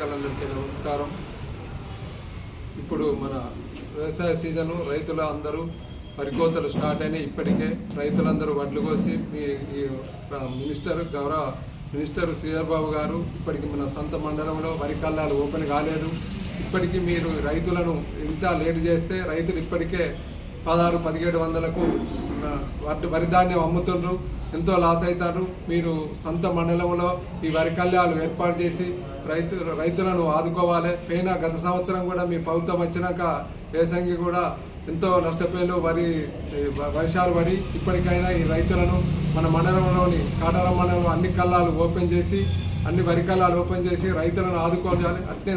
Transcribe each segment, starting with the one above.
అందరికీ నమస్కారం. ఇప్పుడు మన వ్యవసాయ సీజను రైతుల అందరూ వరి కోతలు స్టార్ట్ అయినాయి. ఇప్పటికే రైతులందరూ వడ్లు కోసి గౌరవ మినిస్టర్ శ్రీధర్ బాబు గారు ఇప్పటికి మన సొంత మండలంలో వరి కల్లాలు ఓపెన్ కాలేదు. ఇప్పటికీ మీరు రైతులను ఇంత లేట్ చేస్తే రైతులు ఇప్పటికే 1600-1700కు వరి ధాన్యం అమ్ముతుండ్రు, ఎంతో లాస్ అవుతారు. మీరు సొంత మండలంలో ఈ వరి కళ్యాలు ఏర్పాటు చేసి రైతులను ఆదుకోవాలి. గత సంవత్సరం కూడా మీ ప్రభుత్వం వచ్చినాక వేసంగి కూడా ఎంతో నష్టపోయారు. వర్షాలు పడి ఇప్పటికైనా ఈ రైతులను మన మండలంలోని కాటారం మండలంలో అన్ని కల్లాలు ఓపెన్ చేసి అన్ని వరి కల్లాలు ఓపెన్ చేసి రైతులను ఆదుకోవాలి. అట్నే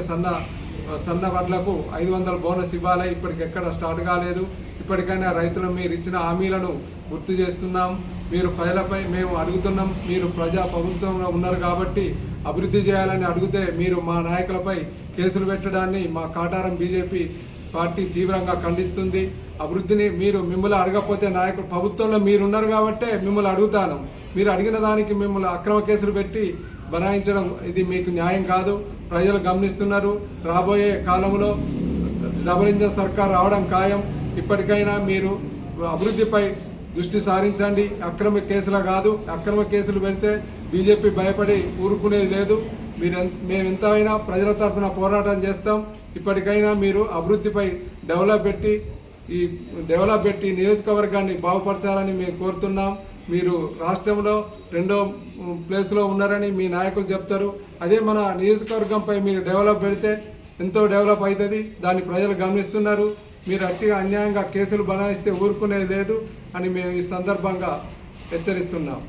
సన్న వడ్లకు 500 బోనస్ ఇవ్వాలి. ఇప్పటికి ఎక్కడ స్టార్ట్ కాలేదు. ఇప్పటికైనా రైతులు మీరు ఇచ్చిన హామీలను గుర్తు చేస్తున్నాం. మీరు ప్రజలపై మేము అడుగుతున్నాం. మీరు ప్రభుత్వంలో ఉన్నారు కాబట్టి అభివృద్ధి చేయాలని అడిగితే మీరు మా నాయకులపై కేసులు పెట్టడాన్ని మా కాటారం బీజేపీ పార్టీ తీవ్రంగా ఖండిస్తుంది. అభివృద్ధిని మిమ్మల్ని అడగకపోతే నాయకులు ప్రభుత్వంలో మీరున్నారు కాబట్టే మిమ్మల్ని అడుగుతాను. మీరు అడిగిన దానికి మిమ్మల్ని అక్రమ కేసులు పెట్టి బనాయించడం ఇది మీకు న్యాయం కాదు. ప్రజలు గమనిస్తున్నారు. రాబోయే కాలంలో డబుల్ ఇంజన్ సర్కార్ రావడం ఖాయం. ఇప్పటికైనా మీరు అభివృద్ధిపై దృష్టి సారించండి. అక్రమ కేసులు కాదు. అక్రమ కేసులు పెడితే బీజేపీ భయపడి ఊరుకునేది లేదు. మేము ఎంతైనా ప్రజల తరఫున పోరాటం చేస్తాం. ఇప్పటికైనా మీరు అభివృద్ధిపై డెవలప్ పెట్టి నియోజకవర్గాన్ని బాగుపరచాలని మేము కోరుతున్నాం. మీరు రాష్ట్రంలో 2వ ప్లేస్లో ఉన్నారని మీ నాయకులు చెప్తారు. అదే మన నియోజకవర్గంపై మీరు డెవలప్ పెడితే ఎంతో డెవలప్ అవుతుంది. దాన్ని ప్రజలు గమనిస్తున్నారు. మీరు అట్టిగా అన్యాయంగా కేసులు బనాయిస్తే ఊరుకునేది లేదు అని మేము ఈ సందర్భంగా హెచ్చరిస్తున్నాం.